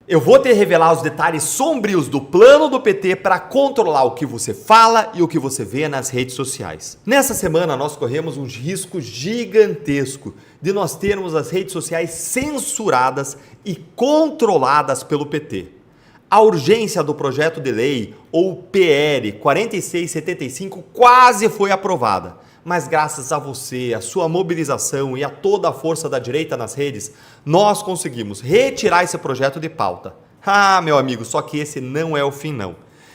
Eu vou te revelar os detalhes sombrios do plano do PT para controlar o que você fala e o que você vê nas redes sociais. Nessa semana nós corremos um risco gigantesco de nós termos as redes sociais censuradas e controladas pelo PT. A urgência do projeto de lei, ou PL 4675, quase foi aprovada. Mas graças a você, a sua mobilização e a toda a força da direita nas redes, nós conseguimos retirar esse projeto de pauta. Ah, meu amigo, só que esse não é o fim não.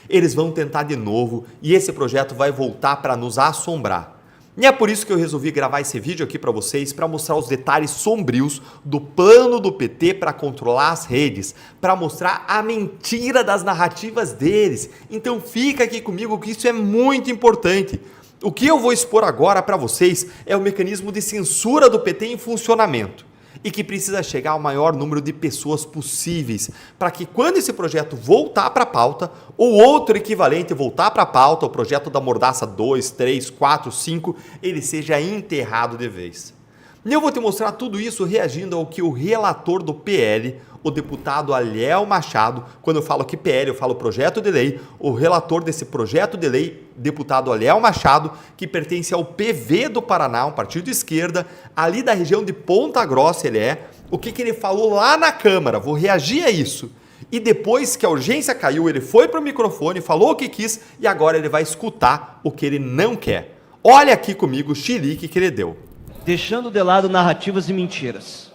Eles vão tentar de novo e esse projeto vai voltar para nos assombrar. E é por isso que eu resolvi gravar esse vídeo aqui para vocês, para mostrar os detalhes sombrios do plano do PT para controlar as redes, para mostrar a mentira das narrativas deles. Então fica aqui comigo que isso é muito importante. O que eu vou expor agora para vocês é o mecanismo de censura do PT em funcionamento e que precisa chegar ao maior número de pessoas possíveis para que quando esse projeto voltar para a pauta ou outro equivalente voltar para a pauta, o projeto da Mordaça 2, 3, 4, 5, ele seja enterrado de vez. E eu vou te mostrar tudo isso reagindo ao que o relator do PL, o deputado Aliel Machado, quando eu falo aqui PL, eu falo projeto de lei, o relator desse projeto de lei, deputado Aliel Machado, que pertence ao PV do Paraná, um partido de esquerda, ali da região de Ponta Grossa ele é, o que ele falou lá na Câmara, vou reagir a isso. E depois que a urgência caiu, ele foi para o microfone, falou o que quis e agora ele vai escutar o que ele não quer. Olha aqui comigo o chilique que ele deu. Deixando de lado narrativas e mentiras.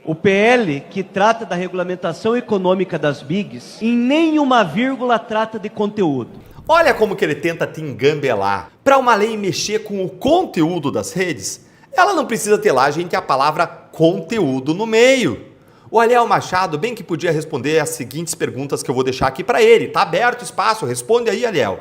O PL, que trata da regulamentação econômica das bigs, em nenhuma vírgula trata de conteúdo. Olha como que ele tenta te engambelar. Para uma lei mexer com o conteúdo das redes, ela não precisa ter lá, gente, a palavra conteúdo no meio. O Aliel Machado bem que podia responder as seguintes perguntas que eu vou deixar aqui para ele. Tá aberto o espaço, responde aí, Aliel.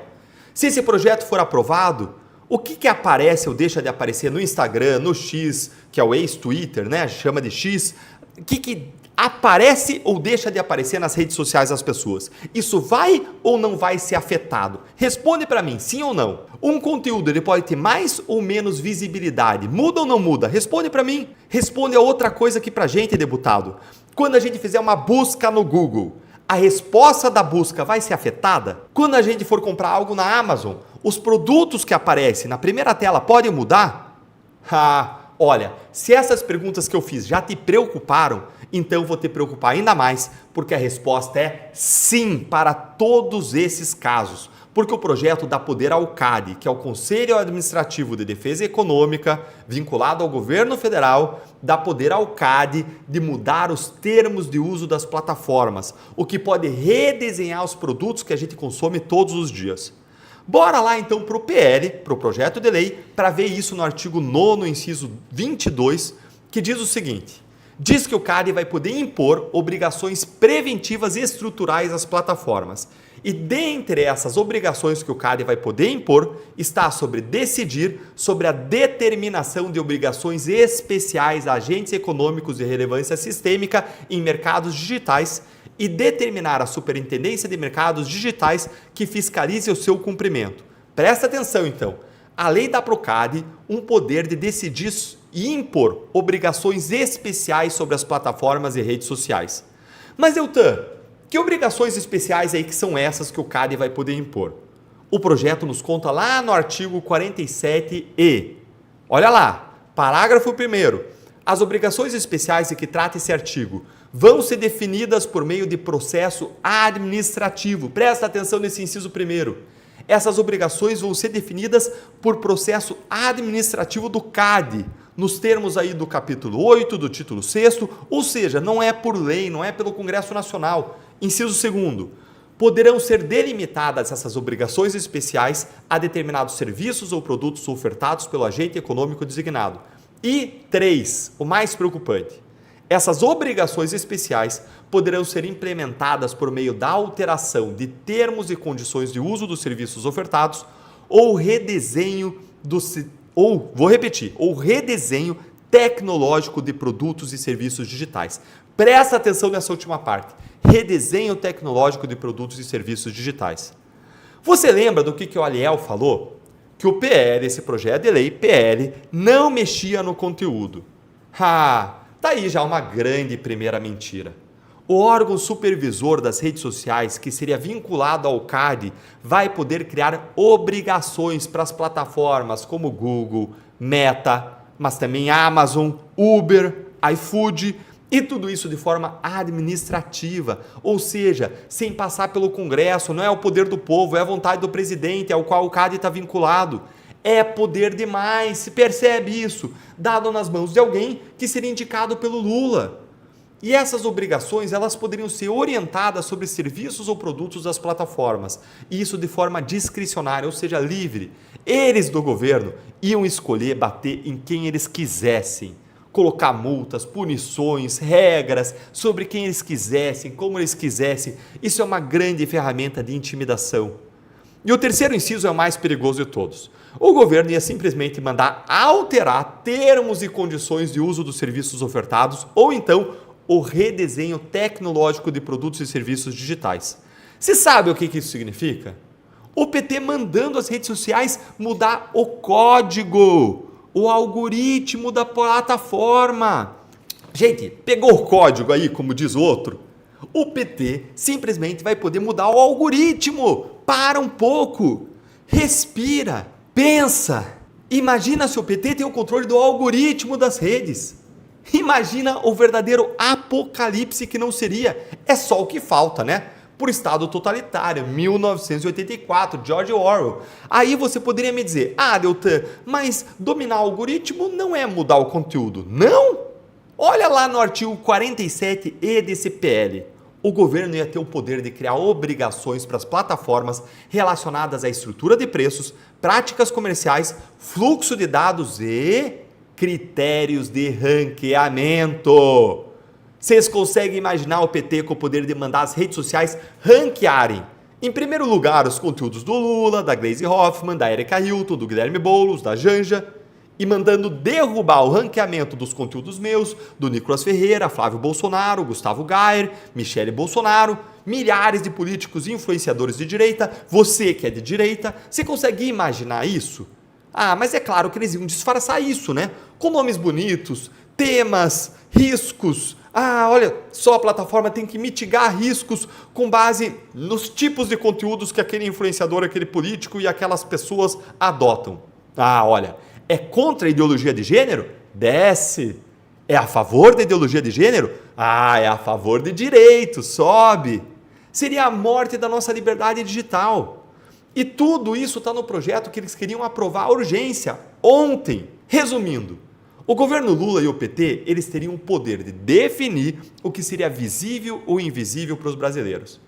Se esse projeto for aprovado, o que aparece ou deixa de aparecer no Instagram, no X, que é o ex-Twitter, né? Chama de X. O que aparece ou deixa de aparecer nas redes sociais das pessoas? Isso vai ou não vai ser afetado? Responde para mim, sim ou não. Um conteúdo ele pode ter mais ou menos visibilidade. Muda ou não muda? Responde para mim. Responde a outra coisa aqui pra gente, deputado. Quando a gente fizer uma busca no Google, a resposta da busca vai ser afetada? Quando a gente for comprar algo na Amazon, os produtos que aparecem na primeira tela podem mudar? Olha, se essas perguntas que eu fiz já te preocuparam, então vou te preocupar ainda mais, porque a resposta é sim para todos esses casos. Porque o projeto dá poder ao CAD, que é o Conselho Administrativo de Defesa Econômica, vinculado ao governo federal, dá poder ao CAD de mudar os termos de uso das plataformas, o que pode redesenhar os produtos que a gente consome todos os dias. Bora lá então para o PL, para o projeto de lei, para ver isso no artigo 9º, inciso 22, que diz o seguinte: diz que o CAD vai poder impor obrigações preventivas e estruturais às plataformas. E dentre essas obrigações que o CAD vai poder impor, está sobre decidir sobre a determinação de obrigações especiais a agentes econômicos de relevância sistêmica em mercados digitais e determinar a Superintendência de Mercados Digitais que fiscalize o seu cumprimento. Presta atenção então, a lei dá para o CAD um poder de decidir e impor obrigações especiais sobre as plataformas e redes sociais. Mas Deltan, que obrigações especiais aí que são essas que o CAD vai poder impor? O projeto nos conta lá no artigo 47e. Olha lá, parágrafo 1º. As obrigações especiais de que trata esse artigo vão ser definidas por meio de processo administrativo. Presta atenção nesse inciso 1º. Essas obrigações vão ser definidas por processo administrativo do CAD, nos termos aí do capítulo 8, do título 6º, ou seja, não é por lei, não é pelo Congresso Nacional. Inciso 2º. Poderão ser delimitadas essas obrigações especiais a determinados serviços ou produtos ofertados pelo agente econômico designado. E 3, o mais preocupante, essas obrigações especiais poderão ser implementadas por meio da alteração de termos e condições de uso dos serviços ofertados ou redesenho redesenho tecnológico de produtos e serviços digitais. Presta atenção nessa última parte. Redesenho tecnológico de produtos e serviços digitais. Você lembra do que o Aliel falou? Que o PL, esse projeto de lei, PL, não mexia no conteúdo. Tá aí já uma grande primeira mentira. O órgão supervisor das redes sociais, que seria vinculado ao CAD, vai poder criar obrigações para as plataformas como Google, Meta, mas também Amazon, Uber, iFood, e tudo isso de forma administrativa, ou seja, sem passar pelo Congresso. Não é o poder do povo, é a vontade do presidente ao qual o CAD está vinculado. É poder demais, se percebe isso, dado nas mãos de alguém que seria indicado pelo Lula. E essas obrigações, elas poderiam ser orientadas sobre serviços ou produtos das plataformas, e isso de forma discricionária, ou seja, livre. Eles do governo iam escolher bater em quem eles quisessem, colocar multas, punições, regras sobre quem eles quisessem, como eles quisessem. Isso é uma grande ferramenta de intimidação. E o terceiro inciso é o mais perigoso de todos. O governo ia simplesmente mandar alterar termos e condições de uso dos serviços ofertados, ou então o redesenho tecnológico de produtos e serviços digitais. Você sabe o que isso significa? O PT mandando as redes sociais mudar o código, o algoritmo da plataforma. Gente, pegou o código aí, como diz o outro? O PT simplesmente vai poder mudar o algoritmo. Para um pouco, respira, pensa. Imagina se o PT tem o controle do algoritmo das redes. Imagina o verdadeiro apocalipse que não seria. É só o que falta, né? Por Estado totalitário, 1984, George Orwell. Aí você poderia me dizer, Deltan, mas dominar o algoritmo não é mudar o conteúdo. Não? Olha lá no artigo 47E desse PL. O governo ia ter o poder de criar obrigações para as plataformas relacionadas à estrutura de preços, práticas comerciais, fluxo de dados e critérios de ranqueamento. Vocês conseguem imaginar o PT com o poder de mandar as redes sociais ranquearem, em primeiro lugar, os conteúdos do Lula, da Gleisi Hoffmann, da Erika Hilton, do Guilherme Boulos, da Janja, e mandando derrubar o ranqueamento dos conteúdos meus, do Nicolas Ferreira, Flávio Bolsonaro, Gustavo Gayer, Michele Bolsonaro, milhares de políticos e influenciadores de direita, você que é de direita, você consegue imaginar isso? Mas é claro que eles iam disfarçar isso, né? Com nomes bonitos, temas, riscos. Olha só, a plataforma tem que mitigar riscos com base nos tipos de conteúdos que aquele influenciador, aquele político e aquelas pessoas adotam. Olha, é contra a ideologia de gênero? Desce. É a favor da ideologia de gênero? É a favor de direitos, sobe. Seria a morte da nossa liberdade digital. E tudo isso está no projeto que eles queriam aprovar à urgência, ontem. Resumindo, o governo Lula e o PT, eles teriam o poder de definir o que seria visível ou invisível para os brasileiros.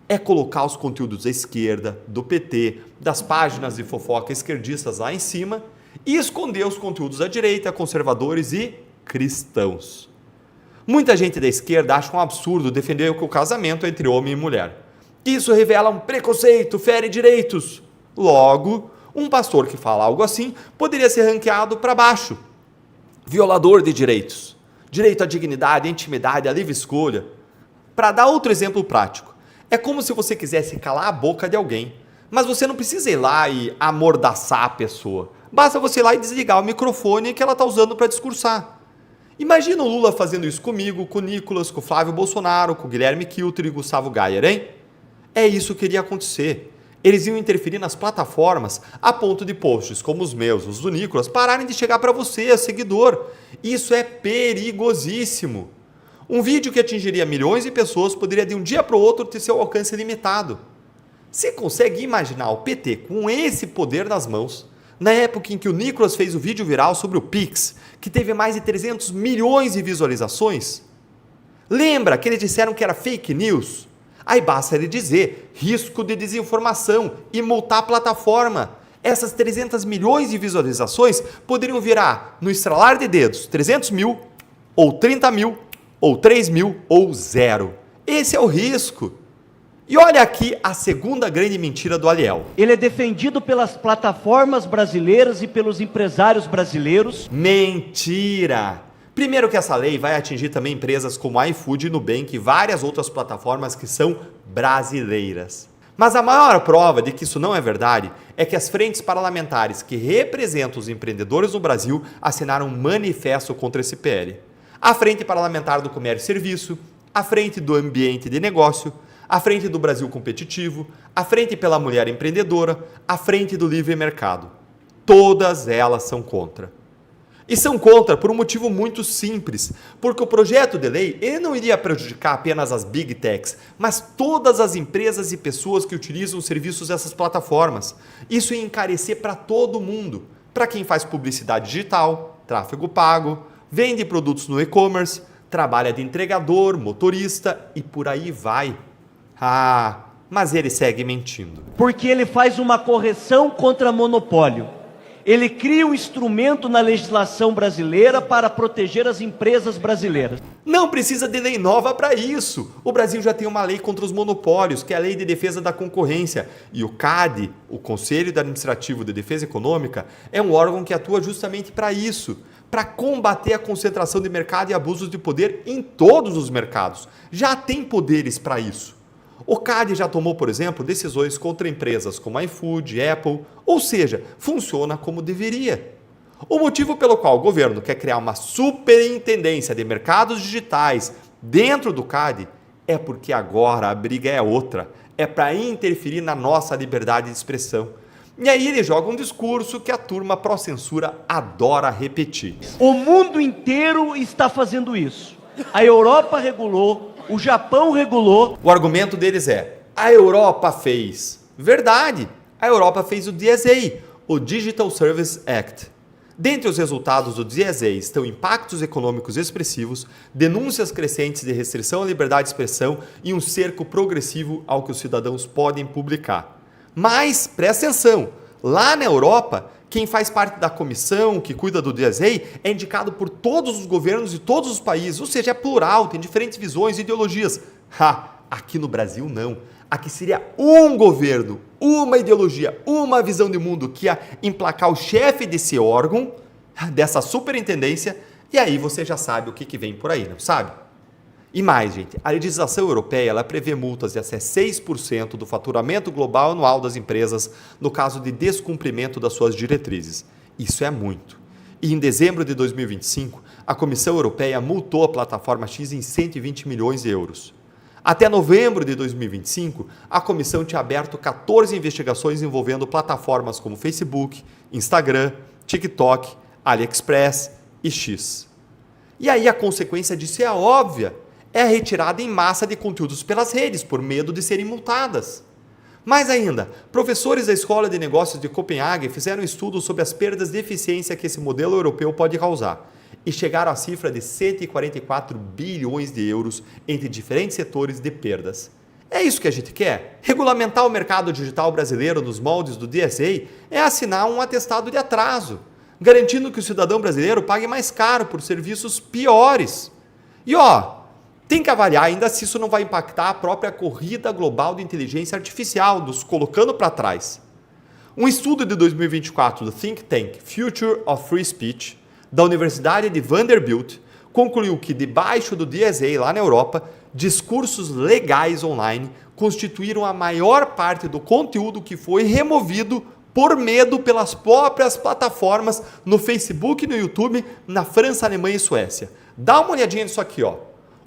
É colocar os conteúdos da esquerda, do PT, das páginas de fofoca esquerdistas lá em cima e esconder os conteúdos da direita, conservadores e cristãos. Muita gente da esquerda acha um absurdo defender o casamento entre homem e mulher. Isso revela um preconceito, fere direitos. Logo, um pastor que fala algo assim poderia ser ranqueado para baixo. Violador de direitos. Direito à dignidade, à intimidade, à livre escolha. Para dar outro exemplo prático, é como se você quisesse calar a boca de alguém, mas você não precisa ir lá e amordaçar a pessoa. Basta você ir lá e desligar o microfone que ela está usando para discursar. Imagina o Lula fazendo isso comigo, com o Nicolas, com o Flávio Bolsonaro, com o Guilherme Kilter e Gustavo Gayer, hein? É isso que iria acontecer. Eles iam interferir nas plataformas a ponto de posts como os meus, os do Nicolas, pararem de chegar para você, seguidor. Isso é perigosíssimo. Um vídeo que atingiria milhões de pessoas poderia de um dia para o outro ter seu alcance limitado. Você consegue imaginar o PT com esse poder nas mãos, na época em que o Nicolas fez o vídeo viral sobre o Pix, que teve mais de 300 milhões de visualizações? Lembra que eles disseram que era fake news? Aí basta ele dizer risco de desinformação e multar a plataforma. Essas 300 milhões de visualizações poderiam virar, no estralar de dedos, 300 mil, ou 30 mil, ou 3 mil, ou zero. Esse é o risco. E olha aqui a segunda grande mentira do Aliel. Ele é defendido pelas plataformas brasileiras e pelos empresários brasileiros. Mentira! Primeiro que essa lei vai atingir também empresas como a iFood, Nubank e várias outras plataformas que são brasileiras. Mas a maior prova de que isso não é verdade é que as frentes parlamentares que representam os empreendedores no Brasil assinaram um manifesto contra esse PL. A Frente Parlamentar do Comércio e Serviço, à frente do ambiente de negócio, à frente do Brasil competitivo, à frente pela mulher empreendedora, à frente do livre mercado. Todas elas são contra. E são contra por um motivo muito simples, porque o projeto de lei ele não iria prejudicar apenas as Big Techs, mas todas as empresas e pessoas que utilizam os serviços dessas plataformas. Isso ia encarecer para todo mundo, para quem faz publicidade digital, tráfego pago, vende produtos no e-commerce, trabalha de entregador, motorista e por aí vai. Ah, mas ele segue mentindo. Porque ele faz uma correção contra monopólio. Ele cria um instrumento na legislação brasileira para proteger as empresas brasileiras. Não precisa de lei nova para isso. O Brasil já tem uma lei contra os monopólios, que é a Lei de Defesa da Concorrência. E o CADE, o Conselho Administrativo de Defesa Econômica, é um órgão que atua justamente para isso, para combater a concentração de mercado e abusos de poder em todos os mercados. Já tem poderes para isso. O CADE já tomou, por exemplo, decisões contra empresas como iFood, Apple, ou seja, funciona como deveria. O motivo pelo qual o governo quer criar uma superintendência de mercados digitais dentro do CADE é porque agora a briga é outra, é para interferir na nossa liberdade de expressão. E aí ele joga um discurso que a turma pró-censura adora repetir. O mundo inteiro está fazendo isso. A Europa regulou, o Japão regulou. O argumento deles é: a Europa fez. Verdade, a Europa fez o DSA, o Digital Services Act. Dentre os resultados do DSA estão impactos econômicos expressivos, denúncias crescentes de restrição à liberdade de expressão e um cerco progressivo ao que os cidadãos podem publicar. Mas, presta atenção, lá na Europa, quem faz parte da comissão que cuida do DSA é indicado por todos os governos de todos os países, ou seja, é plural, tem diferentes visões e ideologias. Aqui no Brasil não. Aqui seria um governo, uma ideologia, uma visão de mundo que ia emplacar o chefe desse órgão, dessa superintendência, e aí você já sabe o que vem por aí, não sabe? E mais, gente, a legislação europeia ela prevê multas de até 6% do faturamento global anual das empresas no caso de descumprimento das suas diretrizes. Isso é muito. E em dezembro de 2025, a Comissão Europeia multou a plataforma X em 120 milhões de euros. Até novembro de 2025, a comissão tinha aberto 14 investigações envolvendo plataformas como Facebook, Instagram, TikTok, AliExpress e X. E aí a consequência disso é óbvia. É a retirada em massa de conteúdos pelas redes, por medo de serem multadas. Mais ainda, professores da Escola de Negócios de Copenhague fizeram um estudo sobre as perdas de eficiência que esse modelo europeu pode causar e chegaram à cifra de 144 bilhões de euros entre diferentes setores de perdas. É isso que a gente quer? Regulamentar o mercado digital brasileiro nos moldes do DSA é assinar um atestado de atraso, garantindo que o cidadão brasileiro pague mais caro por serviços piores. E tem que avaliar ainda se isso não vai impactar a própria corrida global de inteligência artificial, nos colocando para trás. Um estudo de 2024 do think tank Future of Free Speech, da Universidade de Vanderbilt, concluiu que debaixo do DSA lá na Europa, discursos legais online constituíram a maior parte do conteúdo que foi removido por medo pelas próprias plataformas no Facebook e no YouTube, na França, Alemanha e Suécia. Dá uma olhadinha nisso aqui,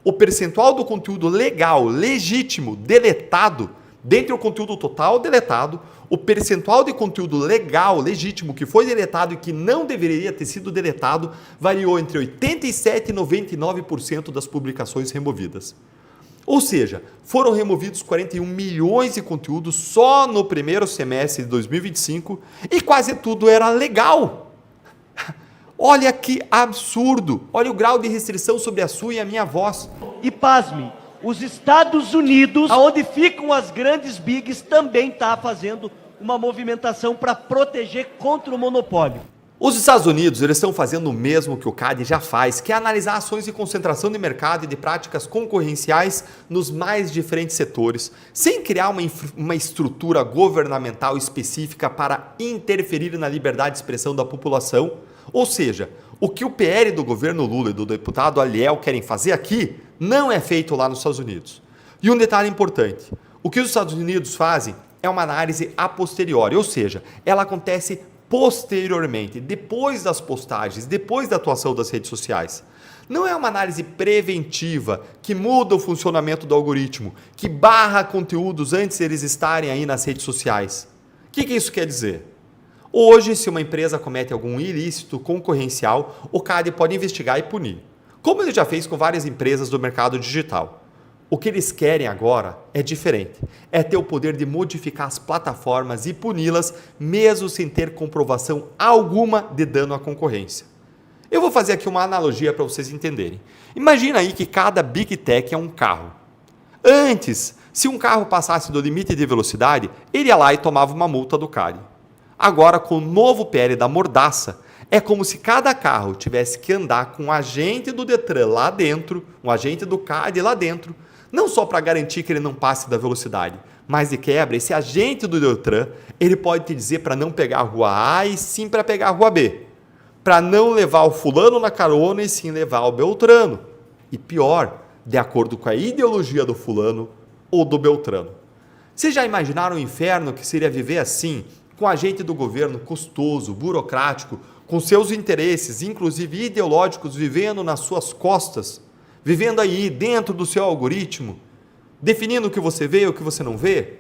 O percentual do conteúdo legal, legítimo, deletado, dentre o conteúdo total deletado, o percentual de conteúdo legal, legítimo, que foi deletado e que não deveria ter sido deletado, variou entre 87% e 99% das publicações removidas. Ou seja, foram removidos 41 milhões de conteúdos só no primeiro semestre de 2025 e quase tudo era legal. Olha que absurdo! Olha o grau de restrição sobre a sua e a minha voz. E pasme, os Estados Unidos, onde ficam as grandes bigs, também está fazendo uma movimentação para proteger contra o monopólio. Os Estados Unidos eles estão fazendo o mesmo que o CADE já faz, que é analisar ações de concentração de mercado e de práticas concorrenciais nos mais diferentes setores, sem criar uma estrutura governamental específica para interferir na liberdade de expressão da população. Ou seja, o que o PL do governo Lula e do deputado Aliel querem fazer aqui não é feito lá nos Estados Unidos. E um detalhe importante, o que os Estados Unidos fazem é uma análise a posteriori, ou seja, ela acontece posteriormente, depois das postagens, depois da atuação das redes sociais. Não é uma análise preventiva que muda o funcionamento do algoritmo, que barra conteúdos antes de eles estarem aí nas redes sociais. O que isso quer dizer? Hoje, se uma empresa comete algum ilícito concorrencial, o CADE pode investigar e punir, como ele já fez com várias empresas do mercado digital. O que eles querem agora é diferente, é ter o poder de modificar as plataformas e puni-las, mesmo sem ter comprovação alguma de dano à concorrência. Eu vou fazer aqui uma analogia para vocês entenderem. Imagina aí que cada Big Tech é um carro. Antes, se um carro passasse do limite de velocidade, ele ia lá e tomava uma multa do CADE. Agora, com o novo PL da mordaça, é como se cada carro tivesse que andar com um agente do Detran lá dentro, um agente do CADE lá dentro, não só para garantir que ele não passe da velocidade, mas de quebra, esse agente do Detran, ele pode te dizer para não pegar a rua A e sim para pegar a rua B. Para não levar o fulano na carona e sim levar o Beltrano. E pior, de acordo com a ideologia do fulano ou do Beltrano. Vocês já imaginaram o inferno que seria viver assim, com agente do governo custoso, burocrático, com seus interesses, inclusive ideológicos, vivendo nas suas costas, vivendo aí dentro do seu algoritmo, definindo o que você vê e o que você não vê?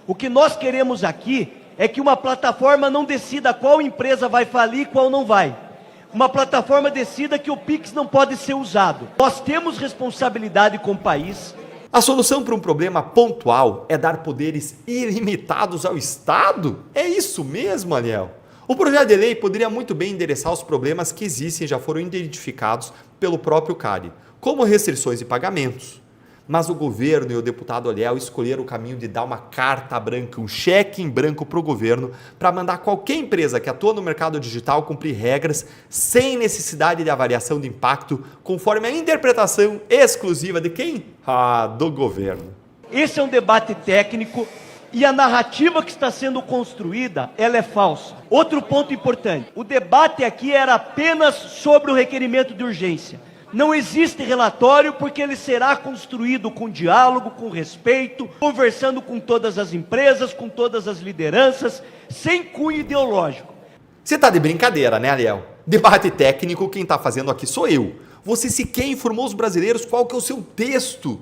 O que nós queremos aqui é que uma plataforma não decida qual empresa vai falir e qual não vai. Uma plataforma decida que o Pix não pode ser usado. Nós temos responsabilidade com o país. A solução para um problema pontual é dar poderes ilimitados ao Estado? É isso mesmo, Aniel? O projeto de lei poderia muito bem endereçar os problemas que existem e já foram identificados pelo próprio CADE, como restrições de pagamentos. Mas o governo e o deputado Aliel escolheram o caminho de dar uma carta branca, um cheque em branco para o governo, para mandar qualquer empresa que atua no mercado digital cumprir regras sem necessidade de avaliação de impacto, conforme a interpretação exclusiva de quem? Do governo. Esse é um debate técnico e a narrativa que está sendo construída, ela é falsa. Outro ponto importante, o debate aqui era apenas sobre o requerimento de urgência. Não existe relatório porque ele será construído com diálogo, com respeito, conversando com todas as empresas, com todas as lideranças, sem cunho ideológico. Você está de brincadeira, né, Ariel? Debate técnico, quem está fazendo aqui sou eu. Você sequer informou os brasileiros qual que é o seu texto.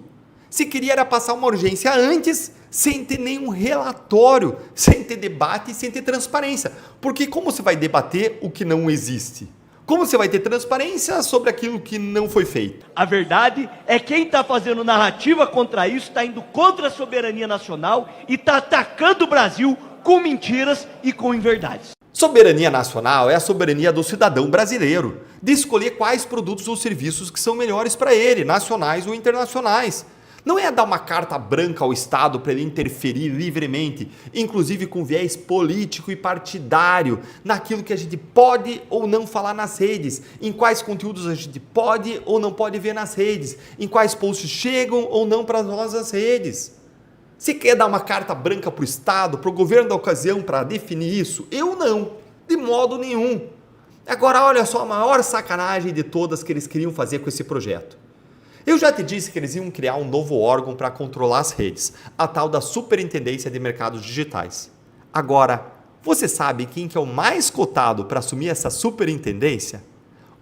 Se queria era passar uma urgência antes, sem ter nenhum relatório, sem ter debate e sem ter transparência. Porque como você vai debater o que não existe? Como você vai ter transparência sobre aquilo que não foi feito? A verdade é que quem está fazendo narrativa contra isso está indo contra a soberania nacional e está atacando o Brasil com mentiras e com inverdades. Soberania nacional é a soberania do cidadão brasileiro, de escolher quais produtos ou serviços que são melhores para ele, nacionais ou internacionais. Não é dar uma carta branca ao Estado para ele interferir livremente, inclusive com viés político e partidário, naquilo que a gente pode ou não falar nas redes, em quais conteúdos a gente pode ou não pode ver nas redes, em quais posts chegam ou não para nós as redes. Se quer dar uma carta branca para o Estado, para o governo da ocasião para definir isso, eu não, de modo nenhum. Agora olha só a maior sacanagem de todas que eles queriam fazer com esse projeto. Eu já te disse que eles iam criar um novo órgão para controlar as redes, a tal da Superintendência de Mercados Digitais. Agora, você sabe quem que é o mais cotado para assumir essa superintendência?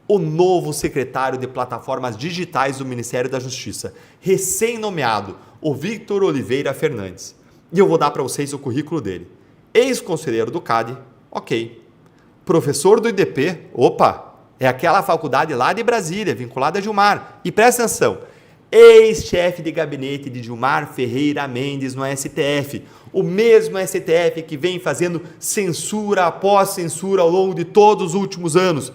O novo secretário de Plataformas Digitais do Ministério da Justiça, recém-nomeado, o Victor Oliveira Fernandes. E eu vou dar para vocês o currículo dele. Ex-conselheiro do CADE, ok. Professor do IDP, opa! É aquela faculdade lá de Brasília, vinculada a Gilmar. E presta atenção, ex-chefe de gabinete de Gilmar Ferreira Mendes no STF. O mesmo STF que vem fazendo censura após censura ao longo de todos os últimos anos.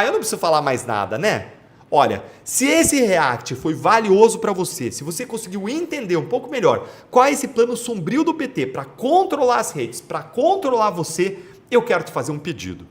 Eu não preciso falar mais nada, né? Olha, se esse react foi valioso para você, se você conseguiu entender um pouco melhor qual é esse plano sombrio do PT para controlar as redes, para controlar você, eu quero te fazer um pedido.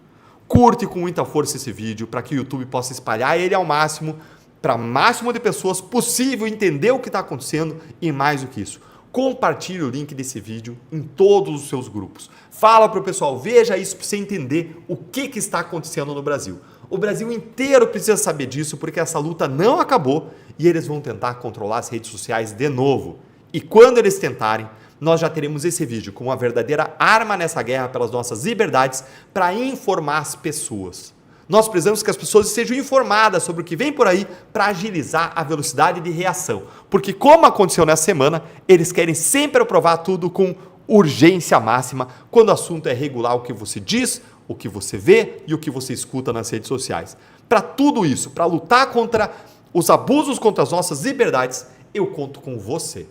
Curte com muita força esse vídeo para que o YouTube possa espalhar ele ao máximo, para o máximo de pessoas possível entender o que está acontecendo e mais do que isso. Compartilhe o link desse vídeo em todos os seus grupos. Fala para o pessoal, veja isso para você entender o que está acontecendo no Brasil. O Brasil inteiro precisa saber disso porque essa luta não acabou e eles vão tentar controlar as redes sociais de novo. E quando eles tentarem, nós já teremos esse vídeo como uma verdadeira arma nessa guerra pelas nossas liberdades para informar as pessoas. Nós precisamos que as pessoas estejam informadas sobre o que vem por aí para agilizar a velocidade de reação. Porque, como aconteceu nessa semana, eles querem sempre aprovar tudo com urgência máxima, quando o assunto é regular o que você diz, o que você vê e o que você escuta nas redes sociais. Para tudo isso, para lutar contra os abusos contra as nossas liberdades, eu conto com você.